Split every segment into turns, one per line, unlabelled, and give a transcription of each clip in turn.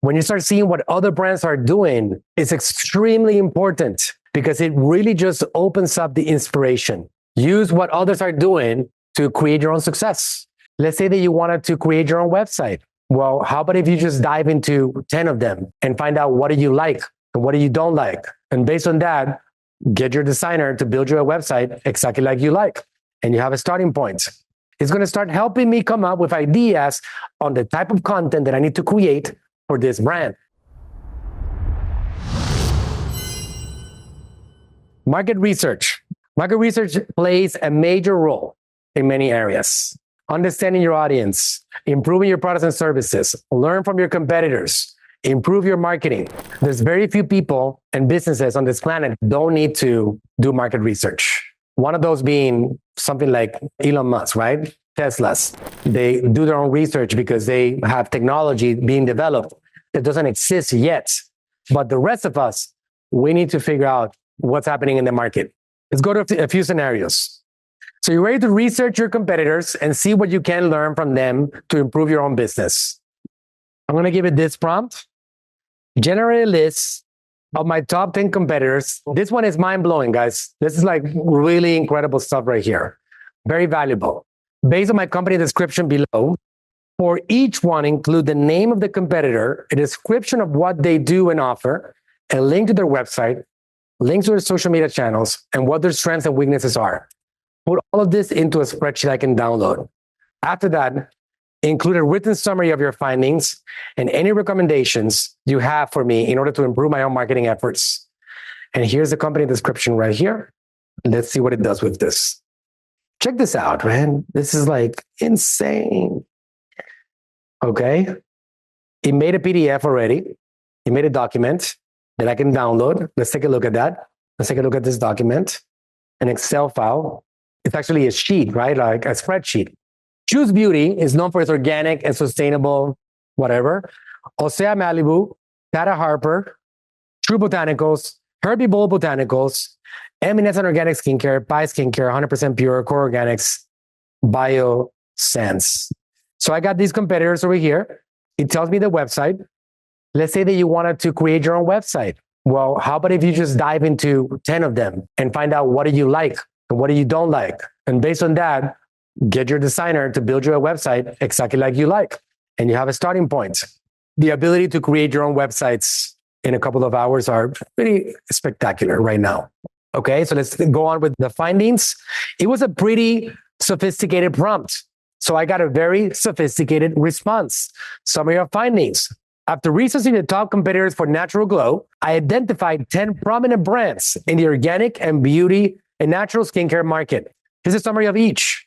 When you start seeing what other brands are doing, it's extremely important because it really just opens up the inspiration. Use what others are doing to create your own success. Let's say that you wanted to create your own website. Well, how about if you just dive into 10 of them and find out what do you like and what do you don't like? And based on that, get your designer to build you a website exactly like you like. And you have a starting point. It's going to start helping me come up with ideas on the type of content that I need to create for this brand. Market research. Market research plays a major role in many areas. Understanding your audience, improving your products and services, learn from your competitors, improve your marketing. There's very few people and businesses on this planet that don't need to do market research. One of those being something like Elon Musk, right? Tesla's. They do their own research because they have technology being developed that doesn't exist yet. But the rest of us, we need to figure out what's happening in the market. Let's go to a few scenarios. So you're ready to research your competitors and see what you can learn from them to improve your own business. I'm going to give it this prompt. Generate a list of my top 10 competitors. This one is mind-blowing, guys. This is like really incredible stuff right here. Very valuable. Based on my company description below, for each one, include the name of the competitor, a description of what they do and offer, a link to their website, links to their social media channels, and what their strengths and weaknesses are. Put all of this into a spreadsheet I can download. After that, include a written summary of your findings and any recommendations you have for me in order to improve my own marketing efforts. And here's the company description right here. Let's see what it does with this. Check this out, man. This is like insane. Okay. It made a PDF already. It made a document that I can download. Let's take a look at that. Let's take a look at this document, an Excel file. It's actually a sheet, right? Like a spreadsheet. Choose Beauty is known for its organic and sustainable whatever. 𝗙𝗢𝗟𝗢𝗪, 𝗙𝗢𝗪𝗙𝗢𝗪, True Botanicals, Herbie Bowl Botanicals, Eminence Organic Skincare, Pi Skincare, 100% pure, core organics, BioSense. So I got these competitors over here. It tells me the website. Let's say that you wanted to create your own website. Well, how about if you just dive into 10 of them and find out what do you like and what do you don't like? And based on that, get your designer to build you a website exactly like you like. And you have a starting point. The ability to create your own websites in a couple of hours are pretty spectacular right now. Okay, so let's go on with the findings. It was a pretty sophisticated prompt. So I got a very sophisticated response. Summary of findings. After researching the top competitors for natural glow, I identified 10 prominent brands in the organic and beauty and natural skincare market. Here's a summary of each.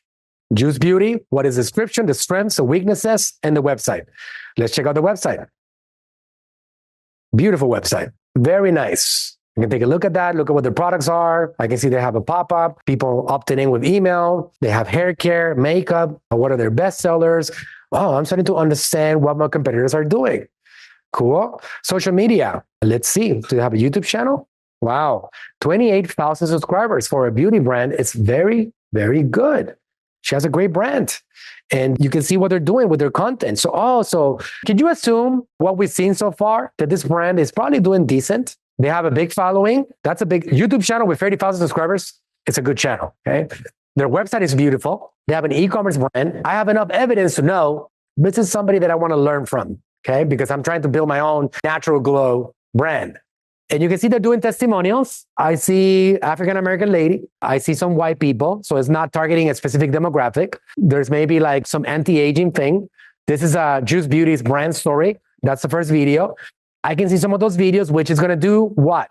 Juice Beauty, what is the description, the strengths, the weaknesses, and the website. Let's check out the website. Beautiful website. Very nice. You can take a look at that, look at what their products are. I can see they have a pop-up, people opting in with email. They have hair care, makeup. What are their best sellers? Oh, I'm starting to understand what my competitors are doing. Cool. Social media. Let's see. Do they have a YouTube channel? Wow. 28,000 subscribers for a beauty brand. It's very, very good. She has a great brand. And you can see what they're doing with their content. So can you assume what we've seen so far, that this brand is probably doing decent? They have a big following. That's a big YouTube channel with 30,000 subscribers. It's a good channel. Okay. Their website is beautiful. They have an e-commerce brand. I have enough evidence to know this is somebody that I want to learn from. Okay. Because I'm trying to build my own natural glow brand. And you can see they're doing testimonials. I see African-American lady. I see some white people. So it's not targeting a specific demographic. There's maybe like some anti-aging thing. This is Juice Beauty's brand story. That's the first video. I can see some of those videos, which is going to do what?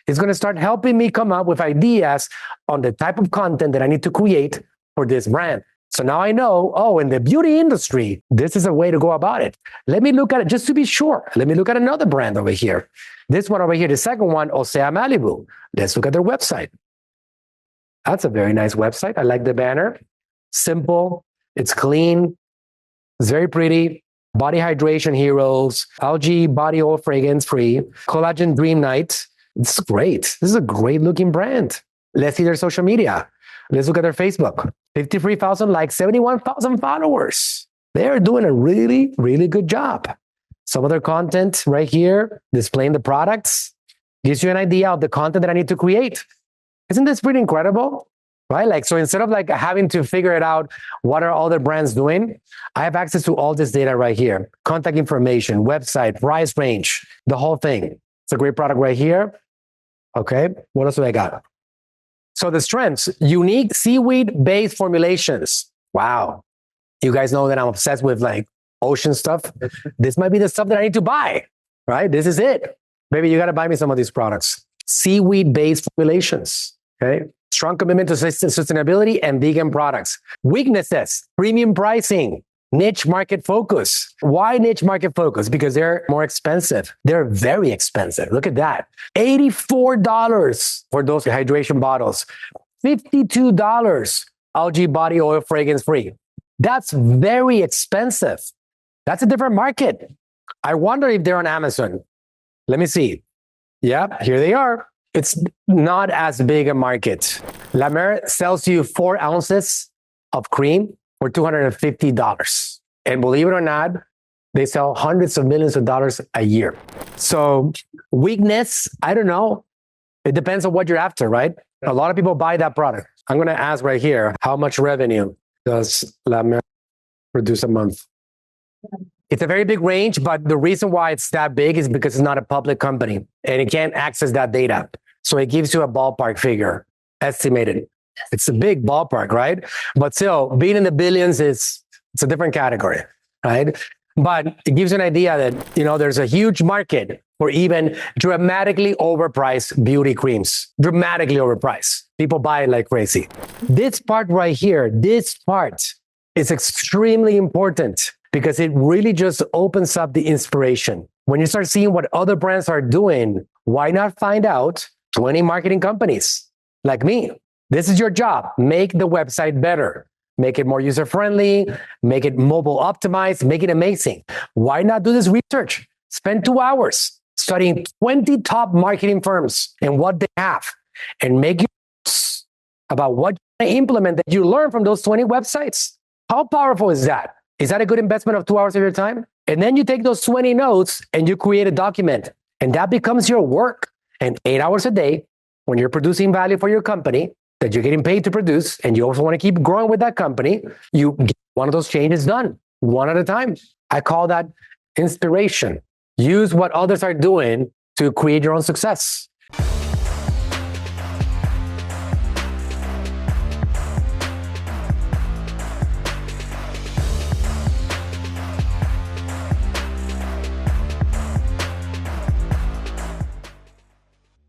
It's going to start helping me come up with ideas on the type of content that I need to create for this brand. So now I know, oh, in the beauty industry, this is a way to go about it. Let me look at it just to be sure. Let me look at another brand over here. This one over here, the second one, 𝗙𝗢𝗟𝗢𝗪. Let's look at their website. That's a very nice website. I like the banner. Simple. It's clean. It's very pretty. Body hydration heroes. Algae body oil fragrance free. Collagen Dream Night. It's great. This is a great looking brand. Let's see their social media. Let's look at their Facebook. 53,000 likes, 71,000 followers. They're doing a really, really good job. some other content right here, displaying the products, gives you an idea of the content that I need to create. Isn't this pretty incredible? Right? Like, so instead of like having to figure it out, what are other brands doing? I have access to all this data right here. Contact information, website, price range, the whole thing. It's a great product right here. Okay, what else do I got? So the strengths, unique seaweed-based formulations. Wow. You guys know that I'm obsessed with like ocean stuff. This might be the stuff that I need to buy, right? This is it. Maybe you got to buy me some of these products. Seaweed-based formulations, okay? Strong commitment to sustainability and vegan products. Weaknesses, premium pricing, niche market focus. Why niche market focus? Because they're more expensive. They're very expensive. Look at that. $84 for those hydration bottles. $52 algae body oil fragrance free. That's very expensive. That's a different market. I wonder if they're on Amazon. Let me see. Yeah, here they are. It's not as big a market. 𝗙𝗪𝗟 sells you 4 ounces of cream for $250. And believe it or not, they sell hundreds of millions of dollars a year. So weakness, I don't know. It depends on what you're after, right? A lot of people buy that product. I'm going to ask right here, how much revenue does 𝗙𝗪𝗟 produce a month? It's a very big range, but the reason why it's that big is because it's not a public company and it can't access that data. So it gives you a ballpark figure, estimated. It's a big ballpark, right? But still, being in the billions it's a different category, right? But it gives you an idea that, you know, there's a huge market for even dramatically overpriced beauty creams. Dramatically overpriced. People buy it like crazy. This part right here, this part is extremely important because it really just opens up the inspiration. When you start seeing what other brands are doing, why not find out 20 marketing companies like me? This is your job. Make the website better. Make it more user-friendly. Make it mobile optimized. Make it amazing. Why not do this research? Spend 2 hours studying 20 top marketing firms and what they have and make your notes about what you implement that you learn from those 20 websites. How powerful is that? Is that a good investment of 2 hours of your time? And then you take those 20 notes and you create a document and that becomes your work. And 8 hours a day, when you're producing value for your company that you're getting paid to produce, and you also want to keep growing with that company, you get one of those changes done, one at a time. I call that inspiration. Use what others are doing to create your own success.